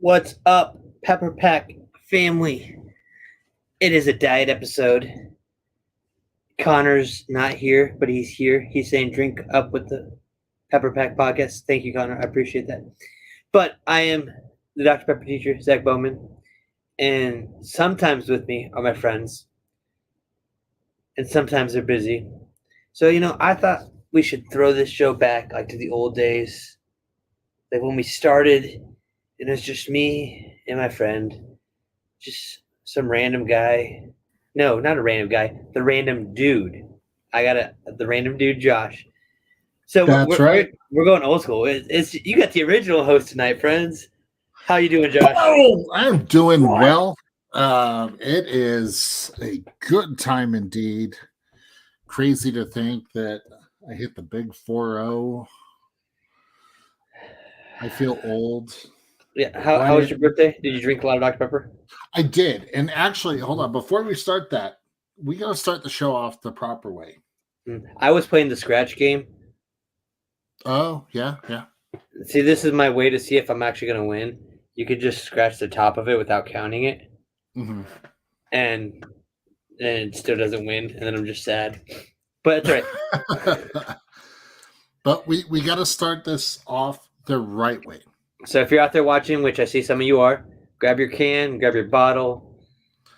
What's up, Pepper Pack family? It is a diet episode. Konnor's not here, but he's here. He's saying drink up with the Pepper Pack podcast. Thank you, Konnor. I appreciate that. But I am the Dr. Pepper teacher, Zach Bowman, and sometimes with me are my friends, and sometimes they're busy. So, I thought we should throw this show back like to the old days, like when we started, and it's just me and my friend, just some random guy. No, not a random guy. The random dude. I got the random dude, Josh. So That's right. We're going old school. It's you got the original host tonight, friends. How you doing, Josh? Oh, I'm doing well. It is a good time indeed. Crazy to think that I hit the big 4-0. I feel old. Yeah. How was your birthday? Did you drink a lot of Dr. Pepper? I did. And actually, hold on. Before we start that, we got to start the show off the proper way. I was playing the scratch game. Oh, yeah. See, this is my way to see if I'm actually going to win. You could just scratch the top of it without counting it. Mm-hmm. And it still doesn't win. And then I'm just sad. But it's all right. But we got to start this off the right way. So if you're out there watching, which I see some of you are, grab your can, grab your bottle,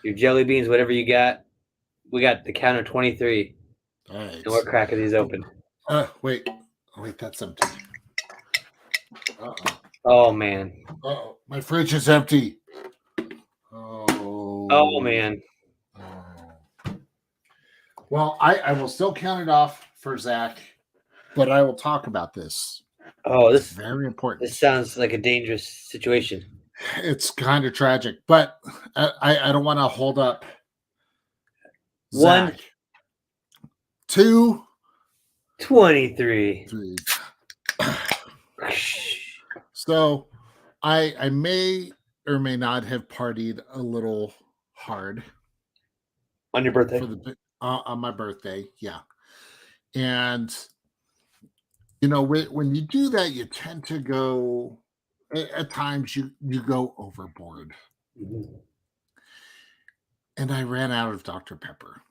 your jelly beans, whatever you got. We got the count of 23. Nice. And we're cracking these open. Wait, that's empty. Uh-oh. Oh, man. Uh-oh. My fridge is empty. Oh. Oh, man. Oh. Well, I will still count it off for Zach, but I will talk about this. Oh, this is very important. This sounds like a dangerous situation. It's kind of tragic, but I don't want to hold up. Zach. 1, 2, 23. 3. So I may or may not have partied a little hard on your birthday. On my birthday, yeah. And when you do that, you tend to go. At times, you go overboard. Mm-hmm. And I ran out of Dr. Pepper.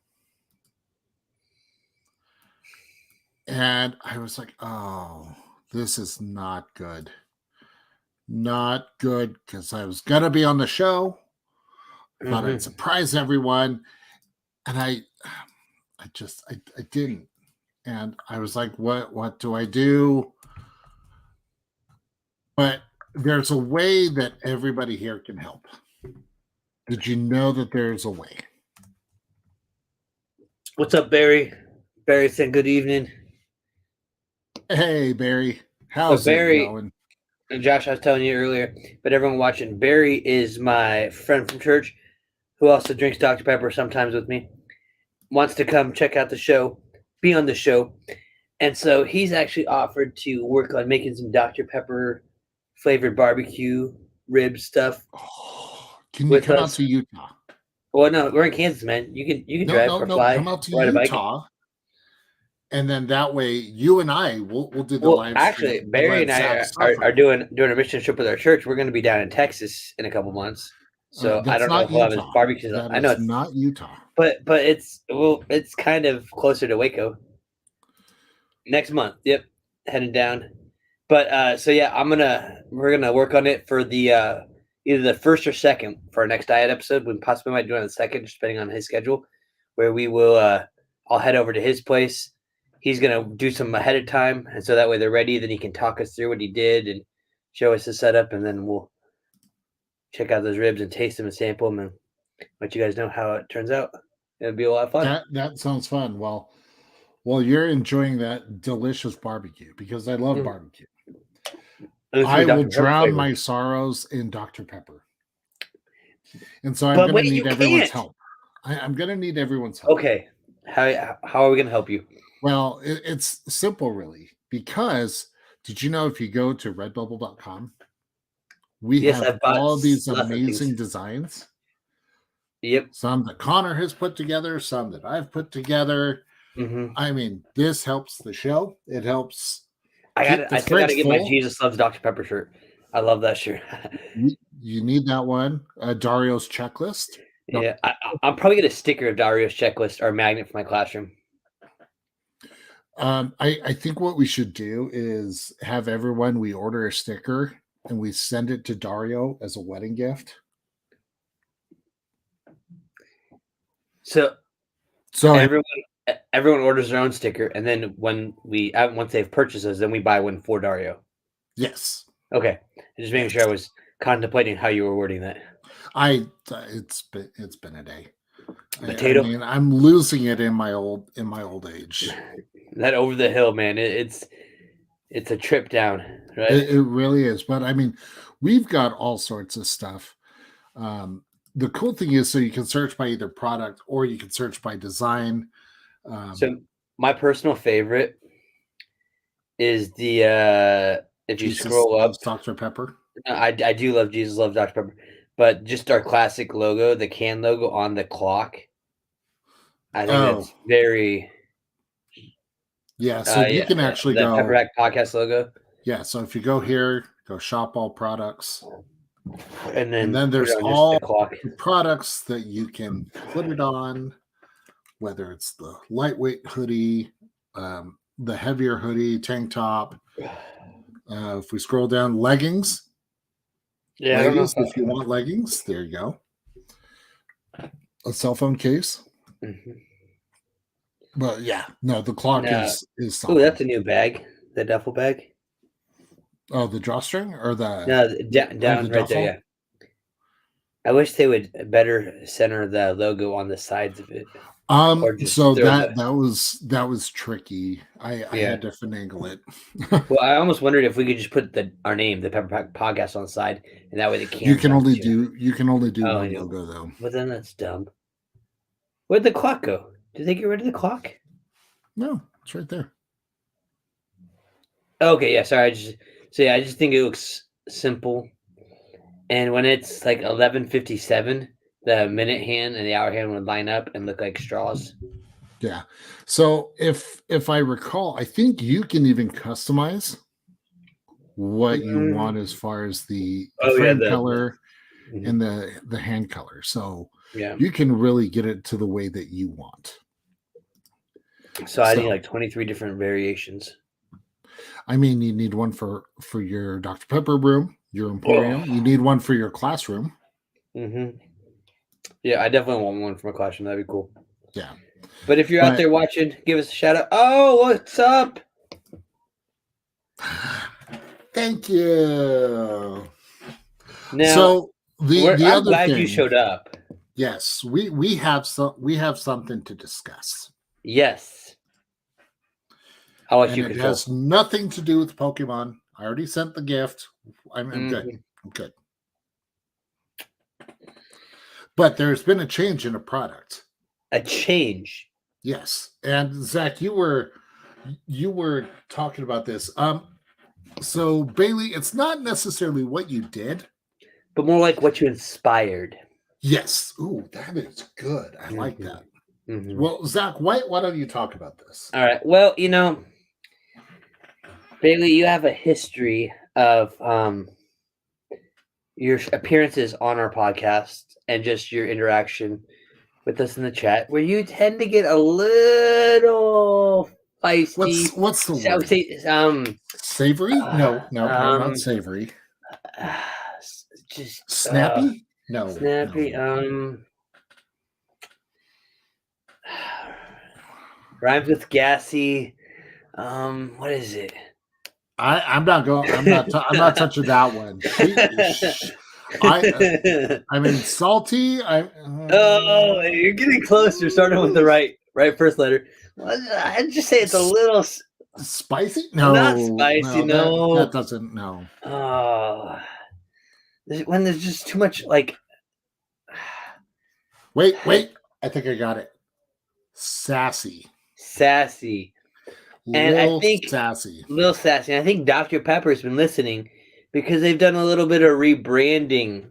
And I was like, oh, this is not good. Not good, because I was going to be on the show. Thought I'd surprise everyone. And I didn't. And I was like, what do I do? But there's a way that everybody here can help. Did you know that there's a way? What's up, Barry? Barry said good evening. Hey, Barry. How's it going? And Josh, I was telling you earlier, but everyone watching, Barry is my friend from church who also drinks Dr. Pepper sometimes with me. Wants to come check out the show, be on the show. And so he's actually offered to work on making some Dr. Pepper flavored barbecue rib stuff. Oh, can you come out to Utah? Well, no, we're in Kansas, man. You can drive or fly. Come out to Utah, and then that way you and I will do the live. Actually, Barry and I are doing a mission trip with our church. We're going to be down in Texas in a couple months, so I don't know if we'll have his barbecue. I know it's not Utah, but it's kind of closer to Waco. Next month, yep, heading down. But so yeah, we're gonna work on it for the either the first or second for our next diet episode. We possibly might do it on the second, just depending on his schedule. Where we will, I'll head over to his place. He's gonna do some ahead of time, and so that way they're ready. Then he can talk us through what he did and show us the setup, and then we'll check out those ribs and taste them and sample them and let you guys know how it turns out. It'll be a lot of fun. That sounds fun. Well, you're enjoying that delicious barbecue because I love barbecue. I will drown my sorrows in Dr. Pepper. And so I'm going to need everyone's help. I'm going to need everyone's help. Okay. How are we going to help you? Well, it's simple, really, because did you know if you go to redbubble.com, we have all these amazing designs. Yep. Some that Konnor has put together, some that I've put together. Mm-hmm. I mean, this helps the show. It helps. I still got to get my Jesus Loves Dr. Pepper shirt. I love that shirt. You need that one. Dario's checklist. Yeah, I'm probably get a sticker of Dario's checklist or a magnet for my classroom. I think what we should do is have everyone, we order a sticker and we send it to Dario as a wedding gift. So everyone orders their own sticker, and then once they've purchased those, then we buy one for Dario. Yes. Okay, just making sure I was contemplating how you were wording that. It's been a day. Potato. I mean, I'm losing it in my old age. That over the hill, man. It's a trip down, right? It really is. But I mean, we've got all sorts of stuff. The cool thing is, so you can search by either product or you can search by design. So my personal favorite is the if you Jesus scroll up, Dr. Pepper. I do love Jesus Loves Dr. Pepper, but just our classic logo, the can logo on the clock. I think that's very. Yeah, so you can actually go Pepper Pack podcast logo. Yeah, so if you go here, go shop all products, and then there's all the products that you can put it on, whether it's the lightweight hoodie, the heavier hoodie, tank top. If we scroll down, leggings. Yeah, ladies, if you want leggings, there you go. A cell phone case. Mm-hmm. But yeah, no, the clock is solid. Oh, that's a new bag. The duffel bag. Oh, the drawstring or the down right there. Yeah. I wish they would better center the logo on the sides of it. So that was tricky. I had to finagle it. Well, I almost wondered if we could just put our name, the Pepper Pack Podcast, on the side, and that way they can't. You can only do one logo though. But then that's dumb. Where'd the clock go? Did they get rid of the clock? No, it's right there. Okay, yeah. Sorry, I just think it looks simple. And when it's like 11:57, the minute hand and the hour hand would line up and look like straws. Yeah. So if I recall, I think you can even customize what you want as far as the frame color and the hand color. So you can really get it to the way that you want. So I need like 23 different variations. I mean, you need one for your Dr. Pepper room, your emporium. You need one for your classroom. Mm-hmm. Yeah, I definitely want one for my classroom. That'd be cool. Yeah. But if you're out there watching, give us a shout out. Oh, what's up? Thank you. Now, so I'm glad you showed up. Yes, we have something to discuss. Yes. It has nothing to do with Pokemon. I already sent the gift. I'm good. I'm good. But there's been a change in a product. A change? Yes. And Zach, you were talking about this. So Bailey, it's not necessarily what you did, but more like what you inspired. Yes. Ooh, that is good. I like that. Mm-hmm. Well, Zach, why don't you talk about this? All right. Well, Bailey, you have a history of your appearances on our podcast and just your interaction with us in the chat, where you tend to get a little feisty. What's the word? Savory? No, not savory. Just snappy? No. Snappy. No. Rhymes with gassy. What is it? I'm not touching that one. I mean salty. Oh, you're getting closer. Starting with the right first letter. Well, I'd just say it's a little spicy. No, not spicy. No, that doesn't. No. When there's just too much like. Wait! I think I got it. Sassy. And I think sassy. Little sassy. I think Dr. Pepper's been listening because they've done a little bit of rebranding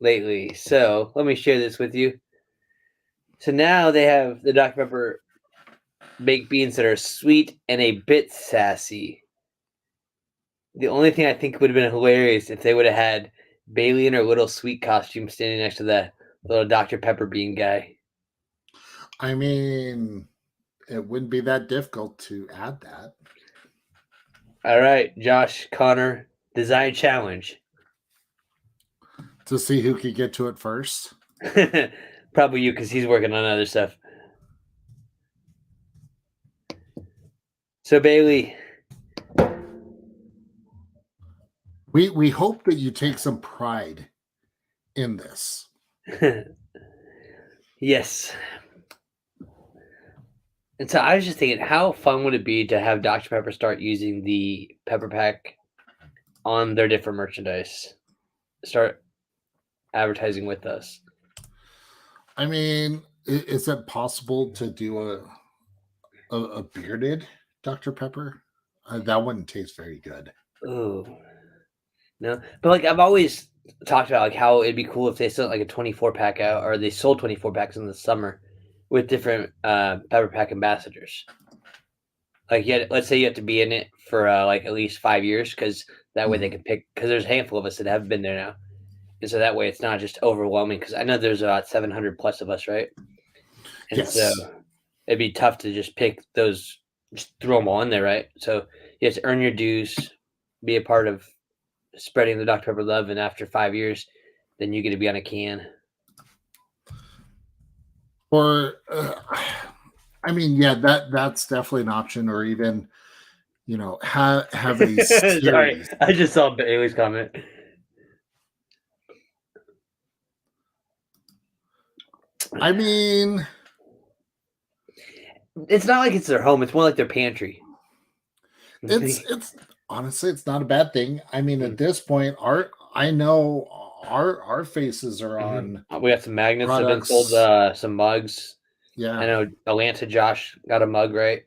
lately. So let me share this with you. So now they have the Dr. Pepper baked beans that are sweet and a bit sassy. The only thing I think would have been hilarious if they would have had Bailey in her little sweet costume standing next to the little Dr. Pepper bean guy. I mean, it wouldn't be that difficult to add that. All right, Josh, Konnor, design challenge. To see who could get to it first. Probably you, because he's working on other stuff. So Bailey, we hope that you take some pride in this. Yes. And so I was just thinking, how fun would it be to have Dr. Pepper start using the Pepper Pack on their different merchandise? Start advertising with us. I mean, is it possible to do a bearded Dr. Pepper? That wouldn't taste very good. Ooh. No, but like I've always talked about like how it'd be cool if they sent like a 24 pack out, or they sold 24 packs in the summer with different Pepper Pack ambassadors. Like, yeah, let's say you have to be in it for like at least 5 years, because that way they can pick. Because there's a handful of us that have been there now, and so that way it's not just overwhelming. Because I know there's about 700 plus of us, right? And Yes. so it'd be tough to just pick those, just throw them all in there, right? So you have to earn your dues, be a part of spreading the Dr. Pepper love, and after 5 years, then you get to be on a can. Or, I mean, yeah, that's definitely an option. Or even, have a series. Sorry, I just saw Bailey's comment. I mean, it's not like it's their home; it's more like their pantry. It's honestly, it's not a bad thing. I mean, at this point, our faces are on. We got some magnets that have been sold, some mugs. Yeah, I know Atlanta Josh got a mug, right?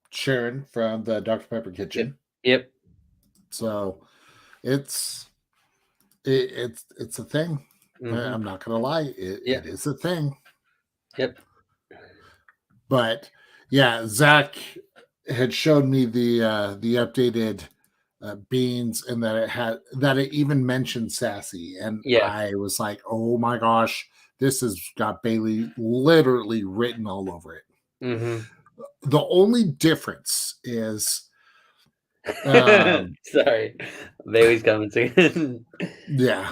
Sharon from the Dr. Pepper Kitchen. Yep. So it's a thing. I'm not gonna lie, it is a thing. Yep. But yeah, Zach had showed me the updated beans, and that it even mentioned Sassy, and I was like, oh my gosh, this has got Bailey literally written all over it. The only difference is sorry, Bailey's coming soon. Yeah.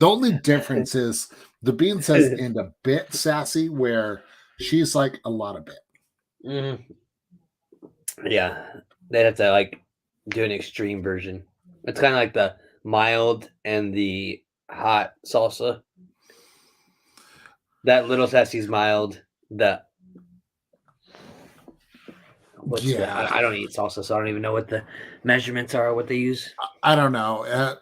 The only difference is the bean says "and a bit sassy," where she's like a lot of bit. Yeah, they'd have to like do an extreme version. It's kind of like the mild and the hot salsa. That little sassy's mild. I don't eat salsa, so I don't even know what the measurements are or what they use. I don't know.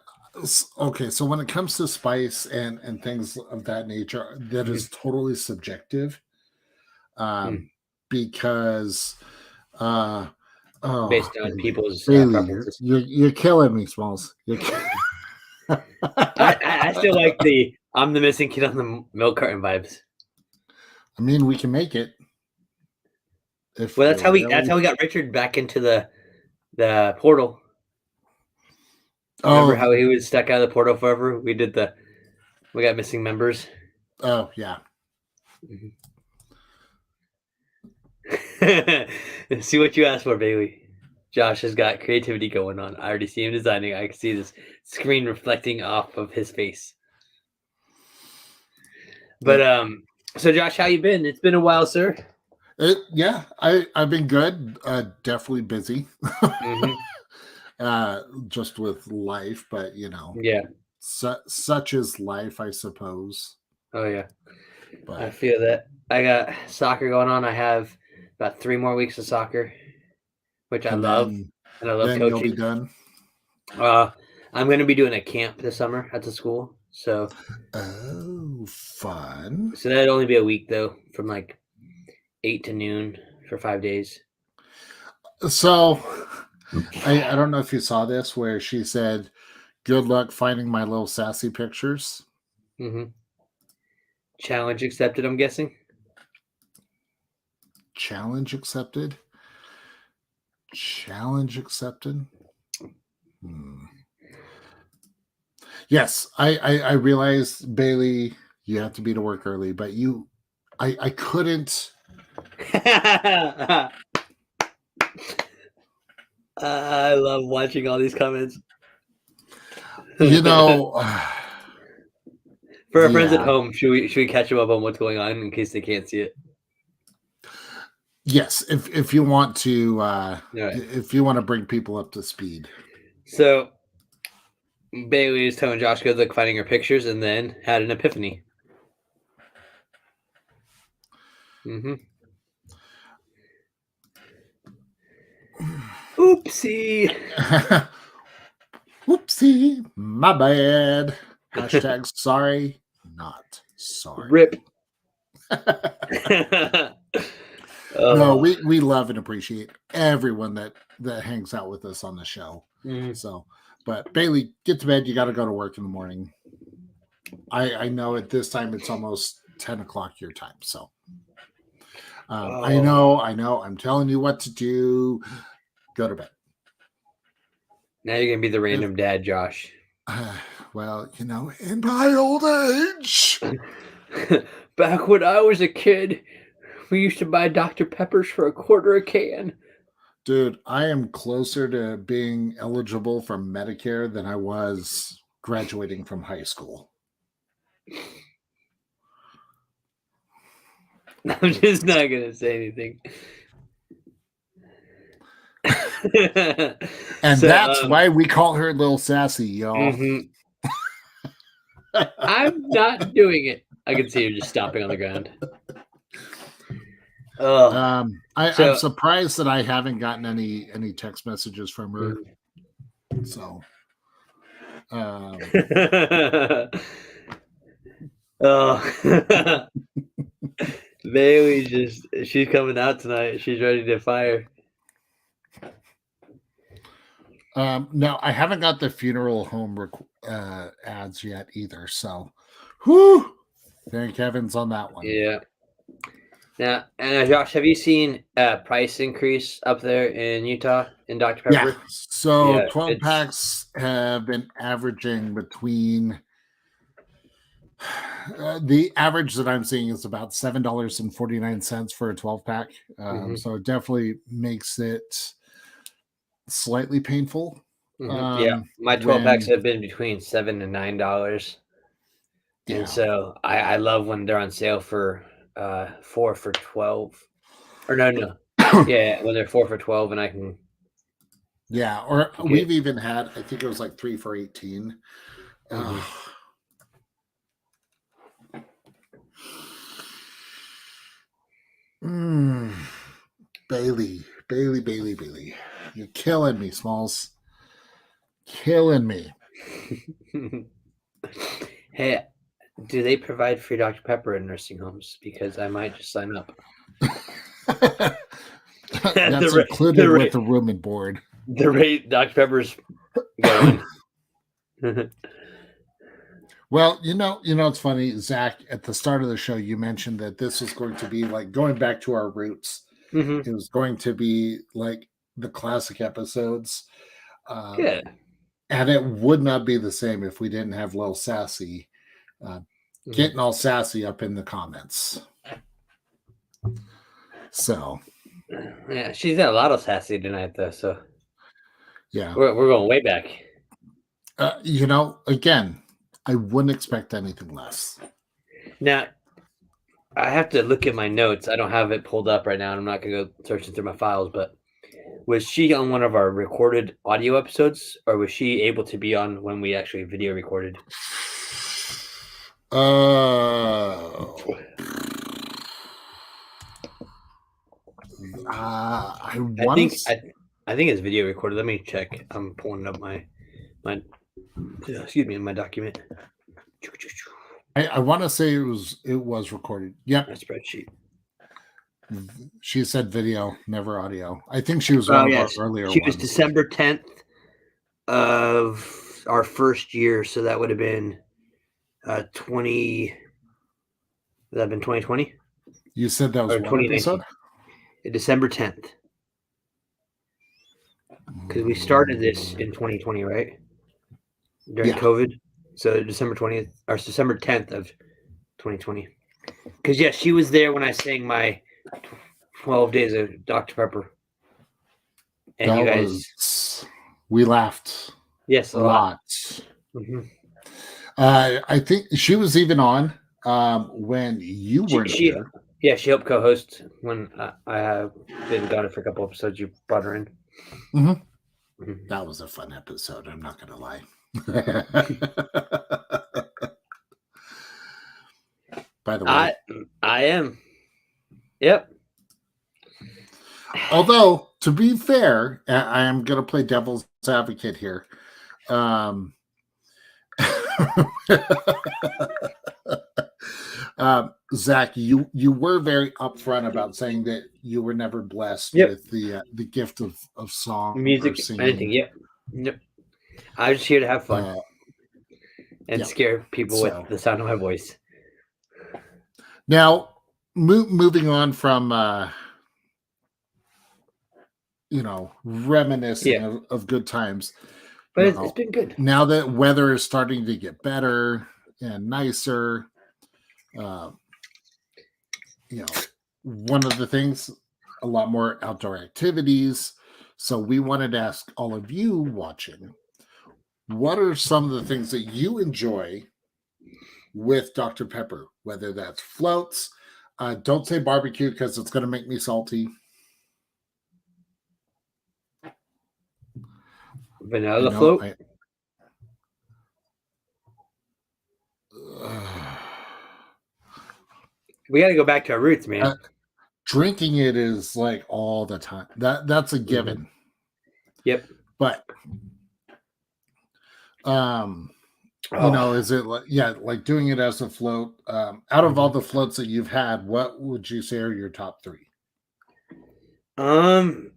Okay, so when it comes to spice and things of that nature, that is totally subjective. Because based on people's preferences. You're killing me, Smalls. I still like I'm the missing kid on the milk carton vibes. I mean, we can make it. Well, that's how we got Richard back into the portal. Remember how he was stuck out of the portal forever? We got missing members. Oh yeah. See what you asked for, Bailey. Josh has got creativity going on. I already see him designing. I can see this screen reflecting off of his face. But so Josh, how you been? It's been a while, sir. Yeah, I've been good. Definitely busy. Just with life, but yeah, such is life, I suppose. Oh yeah, but I feel that. I got soccer going on. I have about 3 more weeks of soccer, which I love, and I love then coaching. You'll be done. I'm going to be doing a camp this summer at the school. So, fun. So that'd only be a week though, from like 8 to noon for 5 days. So, I don't know if you saw this, where she said, "Good luck finding my little sassy pictures." Challenge accepted, I'm guessing. Challenge accepted. Challenge accepted. Yes, I realize, Bailey, you have to be to work early, but I couldn't. I love watching all these comments. You know, for our friends at home, should we catch them up on what's going on in case they can't see it? Yes, if you want to, if you want to bring people up to speed. So Bailey is telling Josh good luck finding her pictures, and then had an epiphany. Mm-hmm. Oopsie. Whoopsie, my bad. Hashtag sorry, not sorry. Rip. No, we love and appreciate everyone that hangs out with us on the show. Mm-hmm. So, but Bailey, get to bed. You got to go to work in the morning. I know at this time it's almost 10 o'clock your time. So, I know. I'm telling you what to do. Go to bed. Now you're gonna be the random dad, Josh. Well, in my old age. Back when I was a kid, we used to buy Dr. Peppers for $0.25 a can. Dude, I am closer to being eligible for Medicare than I was graduating from high school. I'm just not going to say anything. And so, that's why we call her Little Sassy, y'all. Mm-hmm. I'm not doing it. I can see her just stomping on the ground. I'm surprised that I haven't gotten any text messages from her. So, Bailey she's coming out tonight. She's ready to fire. No, I haven't got the funeral home ads yet either. So, whoo! Thank heavens on that one. Yeah. Now, Josh, have you seen a price increase up there in Utah in Dr. Pepper? Yeah. So 12 packs have been averaging between. The average that I'm seeing is about $7.49 for a 12 pack. So it definitely makes it slightly painful. Yeah, my 12 packs have been between $7 and $9. Yeah. And so I love when they're on sale for 4 for $12. Or no. Yeah, when they're 4 for $12 and I can. Yeah, or we've even had, I think it was like 3 for $18. Bailey. You're killing me, Smalls. Killing me. Hey, do they provide free Dr. Pepper in nursing homes? Because I might just sign up. That's included with the room and board. The rate Dr. Pepper's going. Well, it's funny, Zach, at the start of the show, you mentioned that this was going to be like going back to our roots. It was going to be like the classic episodes. Good. And it would not be the same if we didn't have Lil Sassy getting all sassy up in the comments. So. Yeah, she's got a lot of sassy tonight, though. So. Yeah. We're going way back. Again, I wouldn't expect anything less. Now, I have to look at my notes. I don't have it pulled up right now, and I'm not going to go searching through my files, but was she on one of our recorded audio episodes, or was she able to be on when we actually video recorded? I think it's video recorded. Let me check. I'm pulling up my my document. I want to say it was recorded. Yep. A spreadsheet. She said video, never audio. I think she was one of our earlier ones. She was December 10th of our first year, so that would have been 20. Would that have been 2020? You said that was what episode? December 10th. because we started this in 2020, right? During COVID. So December 20th or December 10th of 2020. Because, yeah, she was there when I sang my 12 days of Dr. Pepper. And that you guys. We laughed. Yes, a lot. Mm-hmm. I think she was even on when you weren't here. Yeah, she helped co-host when I have been gone for a couple episodes. You brought her in. Mm-hmm. Mm-hmm. That was a fun episode. I'm not going to lie. By the way, I am. Yep. Although, to be fair, I am going to play devil's advocate here. Zach, you were very upfront about saying that you were never blessed with the gift of song, music, or singing. anything. Yep. I was just here to have fun and scare people with the sound of my voice. Now, moving on from reminiscing of good times. But it's been good. Now that weather is starting to get better and nicer, one of the things, a lot more outdoor activities. So we wanted to ask all of you watching, what are some of the things that you enjoy with Dr. Pepper? Whether that's floats, don't say barbecue because it's going to make me salty. Vanilla float. We got to go back to our roots, man. Drinking it is like all the time. That's a given. Mm-hmm. Yep. But is it like doing it as a float? Out of all the floats that you've had, what would you say are your top 3? Well,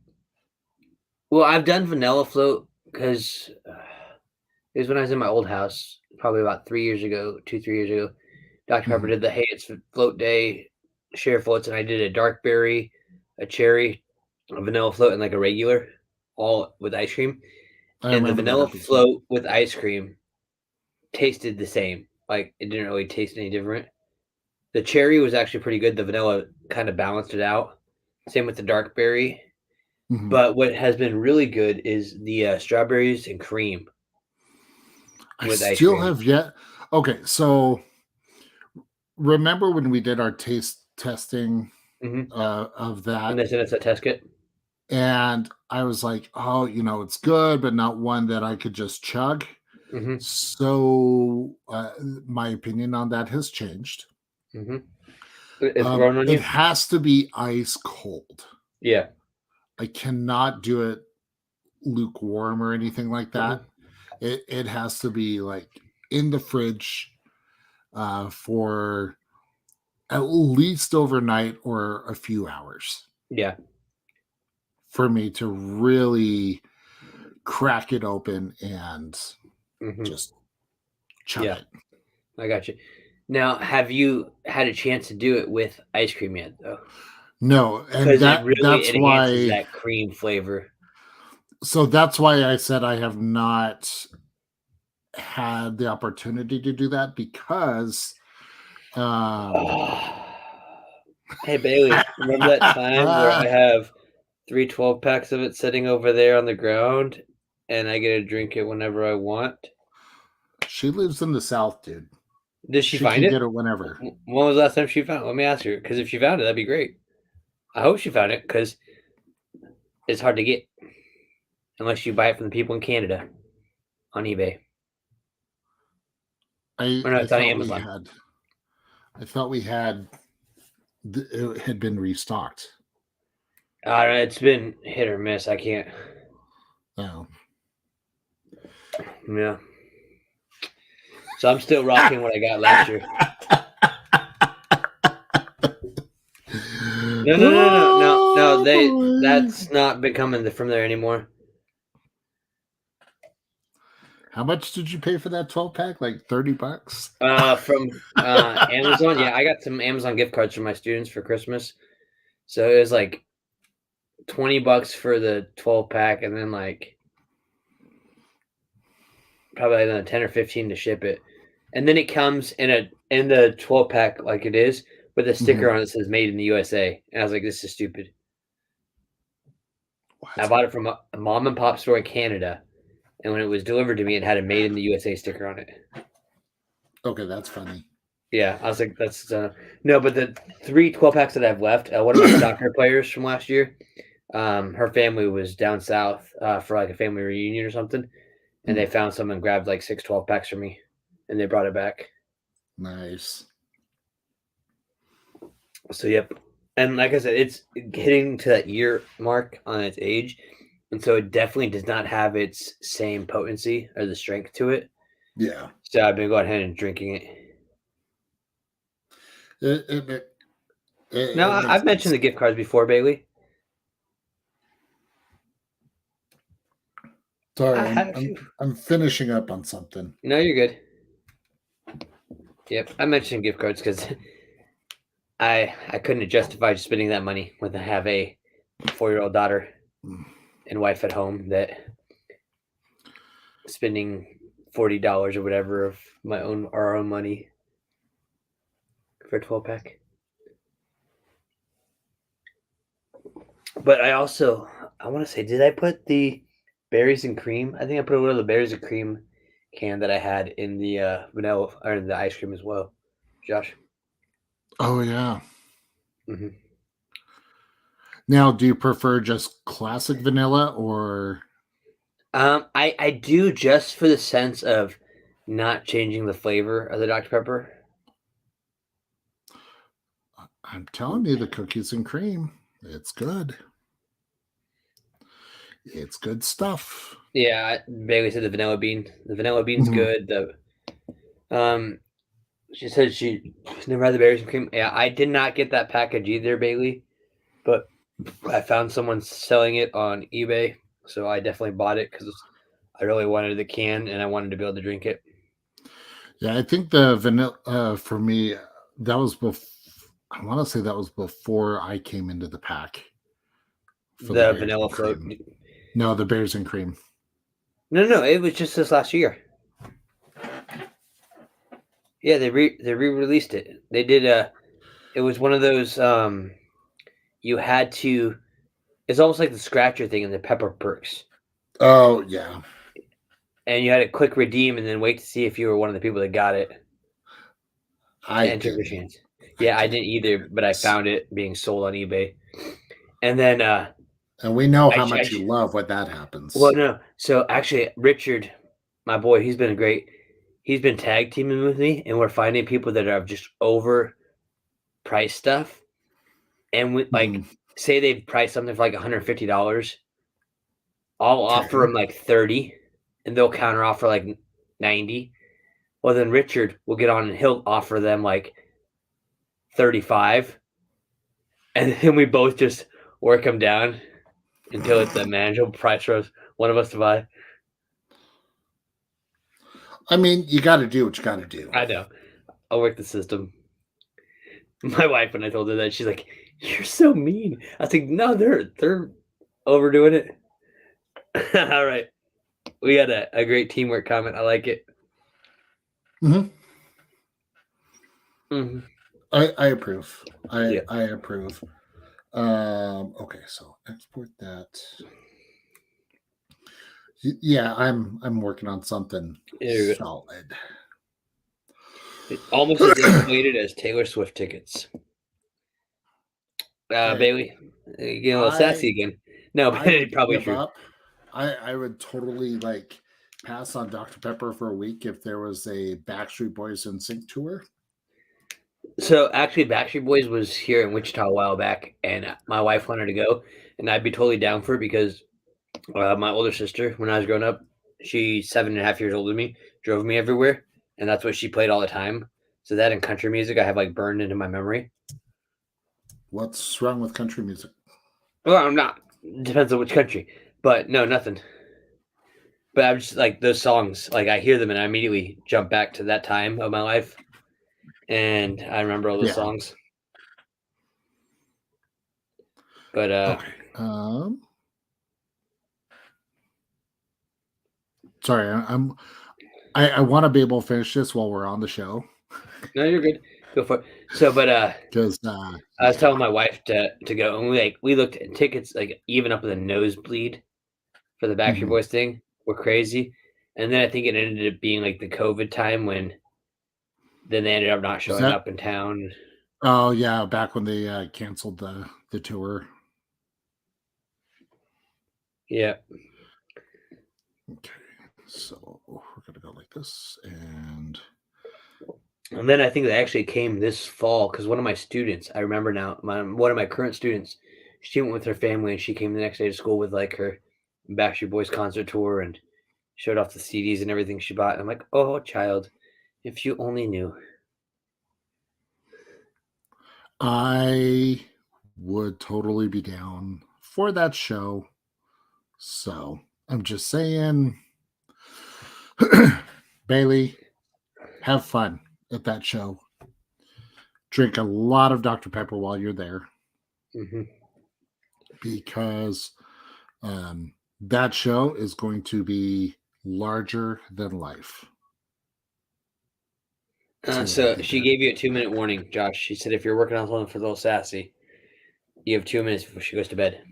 I've done vanilla float because it was when I was in my old house, probably about 3 years ago, 2-3 years ago. Dr. Pepper did the Hey It's Float Day share floats, and I did a dark berry, a cherry, a vanilla float, and like a regular, all with ice cream. And the vanilla float with ice cream tasted the same. Like, it didn't really taste any different. The cherry was actually pretty good. The vanilla kind of balanced it out. Same with the dark berry. Mm-hmm. But what has been really good is the strawberries and cream. With I still have yet. Okay, so remember when we did our taste testing of that? And they sent us a test kit. And I was like, oh, it's good, but not one that I could just chug. Mm-hmm. So my opinion on that has changed. Mm-hmm. It has to be ice cold. Yeah. I cannot do it lukewarm or anything like that. Mm-hmm. It has to be like in the fridge for at least overnight or a few hours. Yeah. For me to really crack it open and just chug it. I got you. Now, have you had a chance to do it with ice cream yet, though? No, and that's why that cream flavor. So that's why I said I have not had the opportunity to do that because. Hey Bailey, remember that time where I have 3 12-packs of it sitting over there on the ground, and I get to drink it whenever I want? She lives in the South, dude. Did she find it? Get it whenever. When was the last time she found it? Let me ask her, because if she found it, that'd be great. I hope she found it, because it's hard to get unless you buy it from the people in Canada on eBay. It's on Amazon. I thought we had. It had been restocked. It's been hit or miss. I can't. No. Yeah. So I'm still rocking what I got last year. No. That's not been coming from there anymore. How much did you pay for that 12-pack? Like $30? From Amazon. Yeah, I got some Amazon gift cards for my students for Christmas. So it was like $20 for the 12-pack, and then like probably another 10 or 15 to ship it. And then it comes in the 12 pack like it is with a sticker on it that says made in the USA. And I was like, this is stupid. What? I bought it from a mom and pop store in Canada. And when it was delivered to me, it had a made in the USA sticker on it. Okay, that's funny. Yeah, I was like, that's no, but the 3 12 packs that I have left, one of my soccer players from last year, her family was down south for like a family reunion or something, and they found some and grabbed like 6 12 packs for me, and they brought it back. Nice. So yep, and like I said, it's hitting to that year mark on its age, and so it definitely does not have its same potency or the strength to it. Yeah. So I've been going ahead and drinking it. No, I've mentioned the gift cards before, Bailey. Sorry, I'm finishing up on something. No, you're good. Yep, I mentioned gift cards because I couldn't justify spending that money when I have a 4-year-old daughter and wife at home that spending $40 or whatever of our own money for a 12 pack. But I want to say, did I put the berries and cream? I think I put a little of the berries and cream can that I had in the vanilla or in the ice cream as well. Josh. Oh yeah. Mm-hmm. Now, do you prefer just classic vanilla or? I do, just for the sense of not changing the flavor of the Dr. Pepper. I'm telling you, the cookies and cream, it's good. It's good stuff. Yeah, Bailey said the vanilla bean. The vanilla bean's good. She said she never had the berries and cream. Yeah, I did not get that package either, Bailey, but I found someone selling it on eBay, so I definitely bought it because I really wanted the can and I wanted to be able to drink it. Yeah, I think the vanilla for me, that was I want to say that was before I came into the pack. For the vanilla float. No, the berries and cream. No, it was just this last year. Yeah, they re-released it. They did it was one of those you had to, it's almost like the scratcher thing in the Pepper Perks. Oh yeah. And you had to click redeem and then wait to see if you were one of the people that got it. I didn't. Chance. Yeah, I didn't either, but I found it being sold on eBay. And then and we know how much you love when that happens. Well, no. So actually Richard, my boy, he's been tag teaming with me, and we're finding people that are just over price stuff. And we, like, say they've priced something for like $150. I'll offer them like 30, and they'll counter offer like 90. Well, then Richard will get on and he'll offer them like 35, and then we both just work them down until it's a manageable price for one of us to buy. I mean, you got to do what you got to do. I know. I'll work the system. My wife, when I told her that, she's like, "You're so mean." I was like, "No, they're overdoing it." All right, we got a great teamwork comment. I like it. Mm-hmm. Mm-hmm. I approve. I approve. Okay, so export that. Yeah, I'm working on something solid. Almost as inflated as Taylor Swift tickets. Bailey, getting a little sassy again. No, but it's probably true. Up. I would totally like pass on Dr. Pepper for a week if there was a Backstreet Boys in Sync tour. So actually, Backstreet Boys was here in Wichita a while back, and my wife wanted to go, and I'd be totally down for it because my older sister, when I was growing up, she's 7.5 years older than me, drove me everywhere, and that's what she played all the time. So that and country music I have like burned into my memory. What's wrong with country music? Well, I'm not. Depends on which country, but no, nothing. But I'm just like those songs, like I hear them and I immediately jump back to that time of my life, and I remember all those songs. But okay. Sorry, I want to be able to finish this while we're on the show. No, you're good. Go for it. So, but because I was telling my wife to go, and we looked at tickets like even up in the nosebleed for the Backstreet Boys thing. We're crazy, and then I think it ended up being like the COVID time when then they ended up not showing up in town. Oh yeah, back when they canceled the tour. Yeah. Okay, so we're gonna go like this, and then I think they actually came this fall because one of my students, I remember now, one of my current students, she went with her family and she came the next day to school with like her Backstreet Boys concert tour and showed off the CDs and everything she bought. And I'm like, oh, child, if you only knew. I would totally be down for that show. So I'm just saying, Bailey, have fun at that show. Drink a lot of Dr. Pepper while you're there. Mm-hmm. Because that show is going to be larger than life. So she gave you a 2-minute warning, Josh. She said if you're working on something for Little Sassy, you have 2 minutes before she goes to bed.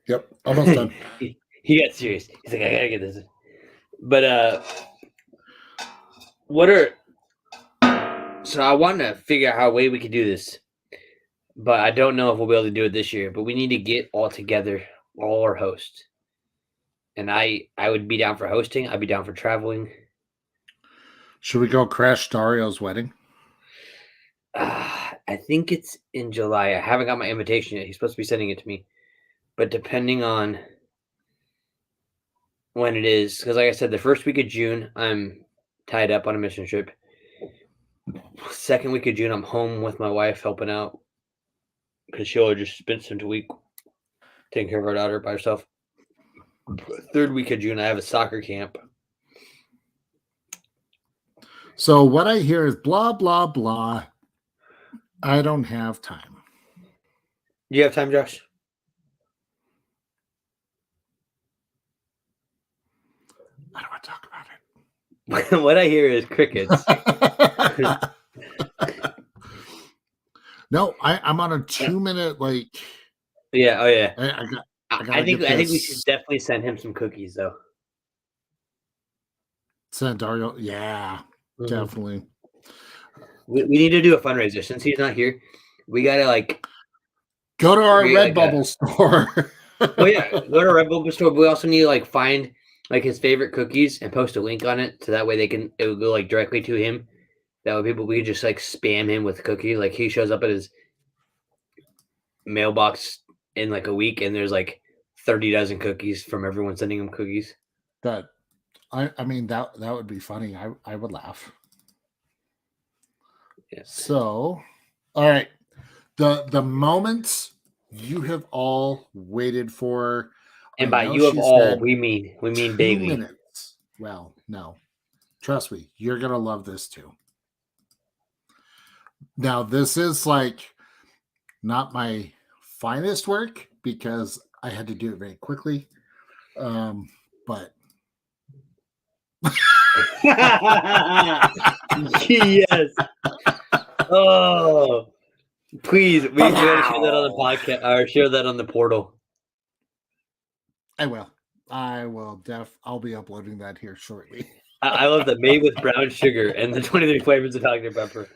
Yep, almost done. He got serious. He's like, I gotta get this. But what are so I want to figure out how way we could do this, but I don't know if we'll be able to do it this year. But we need to get all together, all our hosts, and I would be down for hosting. I'd be down for traveling. Should we go crash Dario's wedding? I think it's in July. I haven't got my invitation yet. He's supposed to be sending it to me, but depending on when it is, because like I said, the first week of June I'm tied up on a mission trip. Second week of June I'm home with my wife helping out because she'll just spent some week taking care of our daughter by herself. Third week of June I have a soccer camp. So what I hear is blah blah blah. I don't have time. Do you have time, Josh? I don't want to talk about it. What I hear is crickets. No, I'm on a 2-minute like. Yeah. Oh yeah. I think we should definitely send him some cookies though. Send Dario, yeah, definitely. We need to do a fundraiser since he's not here. We gotta like go to our Redbubble store. Oh yeah, go to our Redbubble store. But we also need to like find like his favorite cookies and post a link on it so that way it will go like directly to him. That way we could just like spam him with cookies. Like he shows up at his mailbox in like a week and there's like 30 dozen cookies from everyone sending him cookies. That I mean that would be funny. I would laugh. Yeah. So, all right. The moments you have all waited for. And by you of all, we mean Bailey. Minutes. Well, no. Trust me, you're gonna love this too. Now, this is like not my finest work because I had to do it very quickly. But yes. Oh, please, we gotta share that on the podcast or share that on the portal. I will. I'll be uploading that here shortly. I love that, made with brown sugar and the 23 flavors of Dr. Pepper.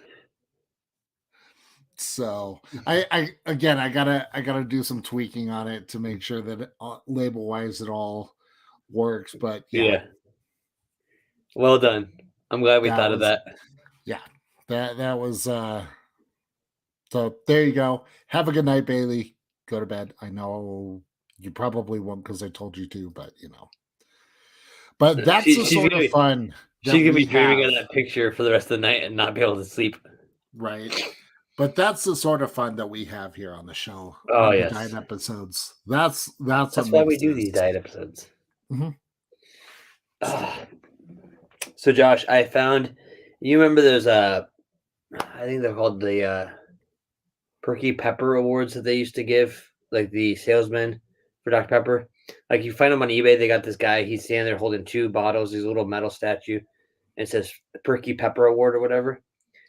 So I gotta do some tweaking on it to make sure that label wise it all works. But yeah. Well done. I'm glad we thought of that. Yeah, that was. So there you go. Have a good night, Bailey. Go to bed. I know you probably won't because I told you to, but you know. But that's the sort of fun. She's gonna be dreaming of that picture for the rest of the night and not be able to sleep. Right. But that's the sort of fun that we have here on the show. Oh, yes. Diet episodes. That's why we do these diet episodes. Mm-hmm. So, Josh, I found. You remember those? I think they're called the Perky Pepper Awards that they used to give, like the salesman for Dr. Pepper. Like you find them on eBay. They got this guy. He's standing there holding 2 bottles. These little metal statue. And it says Perky Pepper Award or whatever.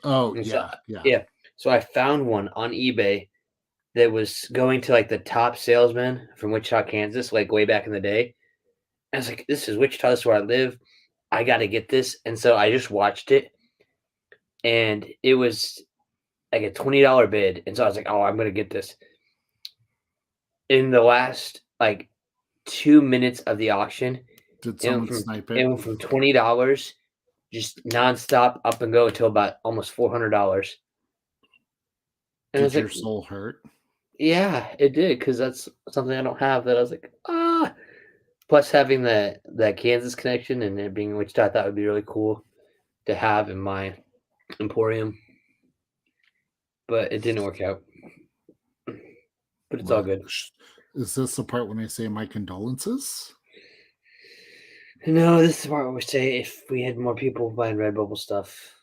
Oh And so, yeah. yeah. So I found one on eBay that was going to like the top salesman from Wichita, Kansas, like way back in the day. And I was like, this is Wichita, this is where I live. I got to get this. And so I just watched it, and it was like a $20 bid. And so I was like, oh, I'm going to get this. In the last like 2 minutes of the auction, Did someone snipe it it? went from $20 just nonstop up and go until about almost $400. And I was Did your like, soul hurt? yeah, it did, because that's something I don't have. That I was like, ah. Plus, having that Kansas connection and it being in Wichita, I thought would be really cool to have in my emporium. But it didn't work out. But it's all good. Is this the part when I say my condolences? No, this is the part where we say if we had more people buying Redbubble stuff,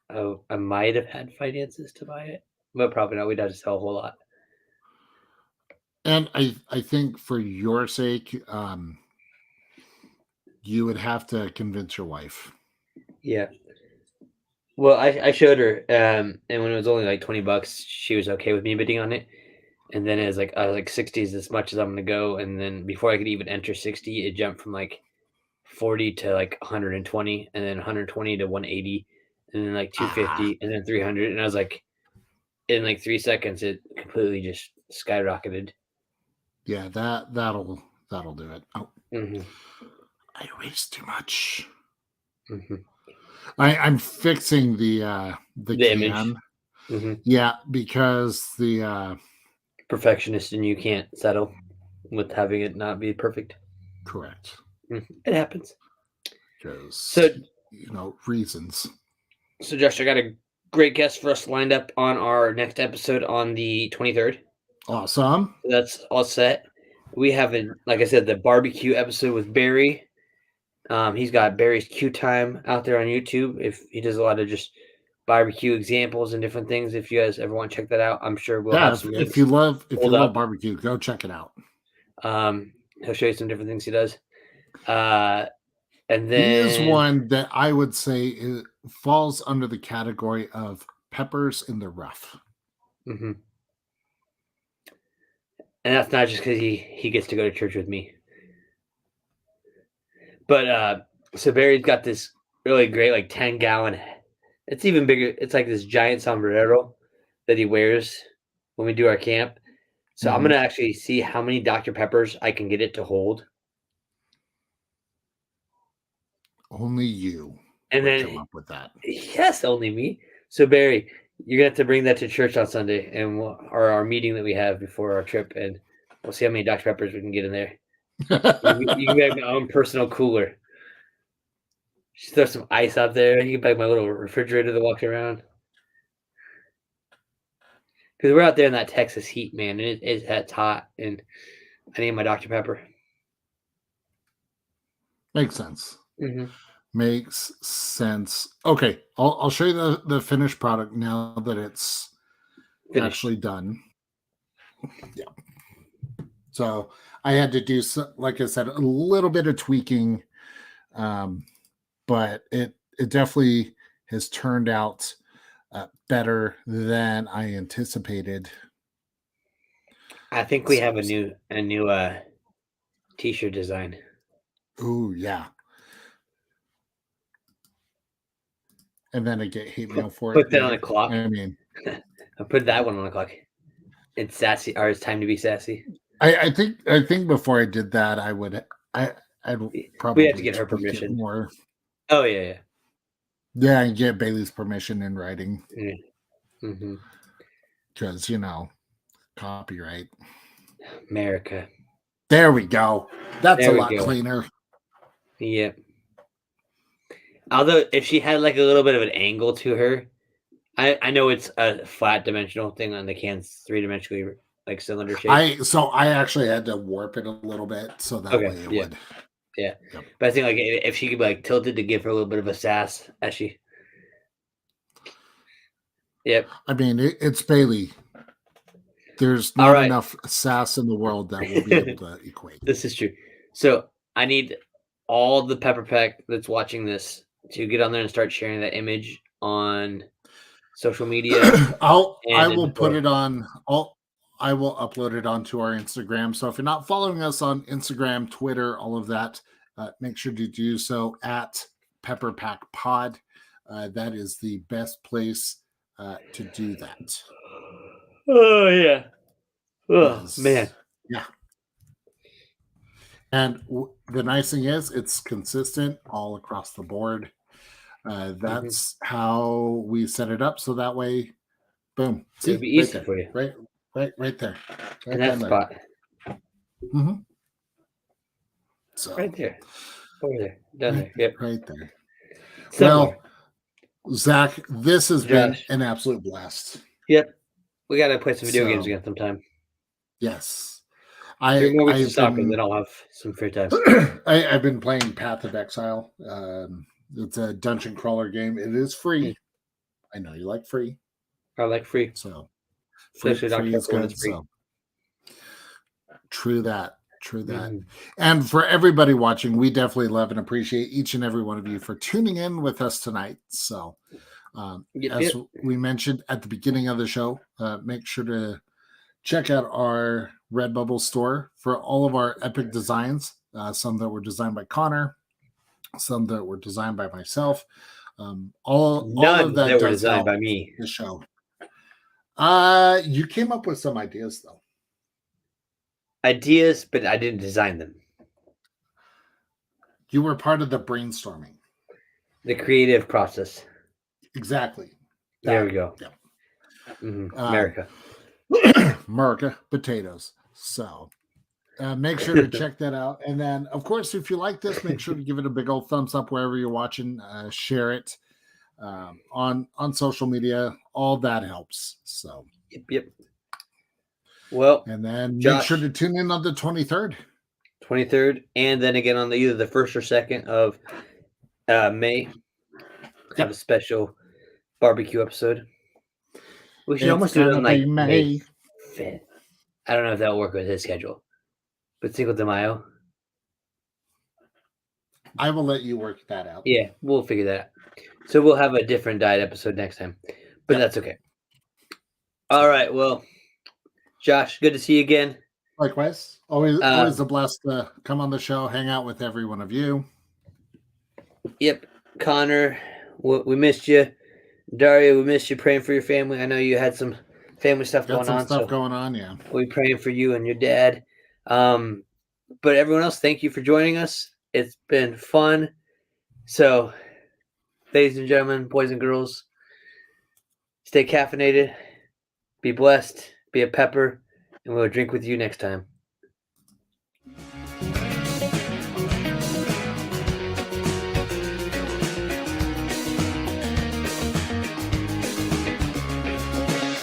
I might have had finances to buy it, but probably not. We'd have to sell a whole lot. And I think for your sake, you would have to convince your wife. Yeah. Well, I showed her, and when it was only like $20, she was okay with me bidding on it. And then it was like, I was like, 60 is as much as I'm gonna go. And then before I could even enter 60, it jumped from like 40 to like 120, and then 120 to 180, and then like 250, and then 300. And I was like, in like 3 seconds, it completely just skyrocketed. Yeah, that'll do it. Oh, Mm-hmm. I waste too much. Mm-hmm. I'm fixing the can. Image. Mm-hmm. Yeah, because the Perfectionist, and you can't settle with having it not be perfect. Correct. Mm-hmm. It happens. Because reasons. So Josh, I got a great guest for us lined up on our next episode on the 23rd. Awesome. So that's all set. We have, like I said, the barbecue episode with Barry. He's got Barry's Q Time out there on YouTube. If he does a lot of just barbecue examples and different things, if you guys ever want to check that out, I'm sure we'll have some links. If you love barbecue, go check it out. He'll show you some different things he does. And then he is one that I would say falls under the category of peppers in the rough. Mm-hmm. And that's not just because he gets to go to church with me. But so Barry's got this really great like 10-gallon. It's even bigger. It's like this giant sombrero that he wears when we do our camp. So I'm gonna actually see how many Dr. Peppers I can get it to hold. Only you. And then come up with that. Yes, only me. So Barry, you're gonna have to bring that to church on Sunday, and our meeting that we have before our trip, and we'll see how many Dr. Peppers we can get in there. You can make my own personal cooler. Just throw some ice out there. You can make my little refrigerator that walks around. Because we're out there in that Texas heat, man, and it's hot, and I need my Dr. Pepper. Makes sense. Mm-hmm. Makes sense. Okay, I'll show you the finished product now that it's actually done. Yeah. So I had to do, like I said, a little bit of tweaking, but it definitely has turned out better than I anticipated. I think we have a new t-shirt design. Oh yeah. And then I get hate mail for it. Put that on the clock. I mean, I put that one on the clock. It's sassy, or it's time to be sassy. I think before I did that, I'd probably we have to get her permission more. Oh yeah. Yeah, and get Bailey's permission in writing. Mm-hmm. Because copyright. America. There we go. That's a lot cleaner. Yep. Although if she had like a little bit of an angle to her, I know it's a flat dimensional thing on the can's 3-dimensionally like cylinder shape. I actually had to warp it a little bit so that way it would. Yeah. Yep. But I think like if she could be like tilted to give her a little bit of a sass as she. Yep. I mean, it's Bailey. There's not enough sass in the world that will be able to equate. This is true. So I need all the Pepper Pack that's watching this to get on there and start sharing that image on social media. I will put it on. I will upload it onto our Instagram. So if you're not following us on Instagram, Twitter, all of that, make sure to do so at Pepper Pack Pod. That is the best place to do that. Oh yeah. Oh man. Yeah. And the nice thing is, it's consistent all across the board. That's how we set it up. So that way, boom. See, it'll be easy for you. Right there. Right in that spot. Mm-hmm. So right there. Over there. Down there. Yep. Right there. Somewhere. Well, Zach, this has been an absolute blast. Yep. We got to play some video games again sometime. Yes. You're more with soccer, then I'll have some free time. I've been playing Path of Exile. It's a dungeon crawler game. It is free. I know you like free. I like free. So free is good. So true that. And for everybody watching, we definitely love and appreciate each and every one of you for tuning in with us tonight. So as we mentioned at the beginning of the show, make sure to check out our Redbubble store for all of our epic designs. Some that were designed by Konnor, some that were designed by myself. All of that were designed by me. The show. You came up with some ideas, though. Ideas, but I didn't design them. You were part of the brainstorming. The creative process. Exactly. There we go. Yeah. America potatoes. So make sure to check that out. And then, of course, if you like this, make sure to give it a big old thumbs up wherever you're watching. Share it on social media. All that helps. So Yep. Well, and then make sure to tune in on the 23rd. 23rd, and then again on either the 1st or 2nd of May. Have a special barbecue episode. We should almost do it on like May 5th. I don't know if that'll work with his schedule. But Cinco de Mayo. I will let you work that out. Yeah, we'll figure that out. So we'll have a different diet episode next time. But that's okay. All right, well, Josh, good to see you again. Likewise. Always a blast to come on the show, hang out with every one of you. Yep. Konnor, we missed you. Dario, we missed you, praying for your family. I know you had some family stuff going on. Yeah. We're praying for you and your dad. But everyone else, thank you for joining us. It's been fun. So, ladies and gentlemen, boys and girls, stay caffeinated, be blessed, be a pepper, and we'll drink with you next time.